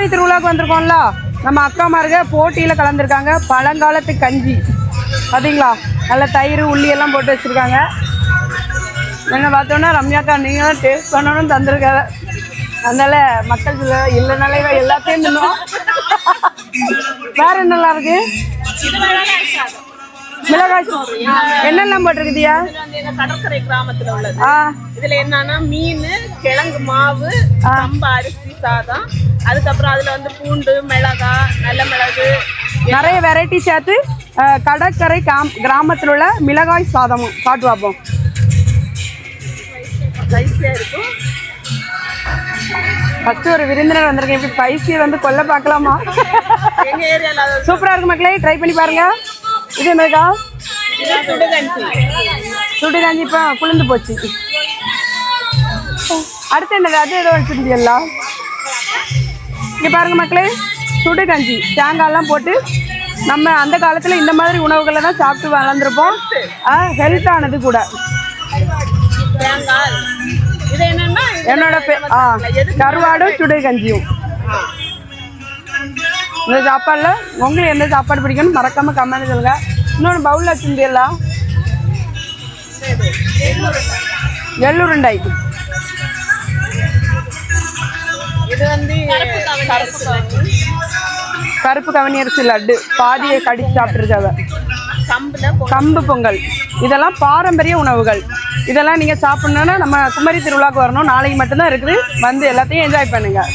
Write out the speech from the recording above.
குமரி திருவிழாவுக்கு வந்திருக்கோம்ல, நம்ம அக்காமாருங்க போட்டியில் கலந்துருக்காங்க. பழங்காலத்து கஞ்சி பார்த்தீங்களா, நல்ல தயிர் உள்ளி எல்லாம் போட்டு வச்சுருக்காங்க. என்ன பார்த்தோன்னா ரம்யாக்கா நீங்களும் டேஸ்ட் பண்ணணும்னு தந்திருக்காங்க. அதனால மக்கள் இல்லைனால எல்லாத்தையும் தின்னுவோம். வேற என்னெல்லாம் இருக்கு? மிளகாய் என்னெல்லாம் போட்டிருக்குதியா? கடற்கரை கிராமத்துல உள்ளது. இதுல என்னன்னா மீன், கிழங்கு மாவு, கம்பு அரிசி சாதம், அதுக்கப்புறம் அதுல வந்து பூண்டு, மிளகாய், நல்ல மிளகு, நிறைய வெரைட்டி சேர்த்து கடற்கரை கிராமத்தில் உள்ள மிளகாய் சாதமும் சாப்பிட்டு பார்ப்போம். ஸ்பைசியா இருக்கும். ஃபர்ஸ்ட் ஒரு விருந்தினர் வந்திருக்கேன். இப்படி ஸ்பைசியை வந்து கொல்ல பார்க்கலாமா? எங்க ஏரியால சூப்பரா இருக்கு மக்களே, ட்ரை பண்ணி பாருங்க. இது என்னக்கா? சுடுகஞ்சி. சுடுகஞ்சி இப்போ குளிர்ந்து போச்சு. அடுத்து என்னது? அது ஏதோ வச்சுருந்தியல்ல. இங்கே பாருங்க மக்களே, சுடுகஞ்சி தேங்காயெல்லாம் போட்டு நம்ம அந்த காலத்தில் இந்த மாதிரி உணவுகளை தான் சாப்பிட்டு வளர்ந்துருப்போம். ஹெல்த்தானது கூட. தேங்காய் இது என்னன்னா என்னோட கருவாடும் சுடுகஞ்சியும். இந்த சாப்பாடில் உங்களுக்கு எந்த சாப்பாடு பிடிக்கும்னு மறக்காமல் கமெண்ட் சொல்லுங்க. இன்னொன்று பவுலில் வச்சுருந்தியெல்லாம் எள்ளுருண்டை. இது வந்து கருப்பு கவனி அரிசி லட்டு பாதியை கடிச்சு சாப்பிட்டுருக்காங்க. கம்பு பொங்கல் இதெல்லாம் பாரம்பரிய உணவுகள். இதெல்லாம் நீங்கள் சாப்பிட்ணுன்னா நம்ம குமரி திருவிழாவுக்கு வரணும். நாளைக்கு மட்டும்தான் இருக்குது. வந்து எல்லாத்தையும் என்ஜாய் பண்ணுங்கள்.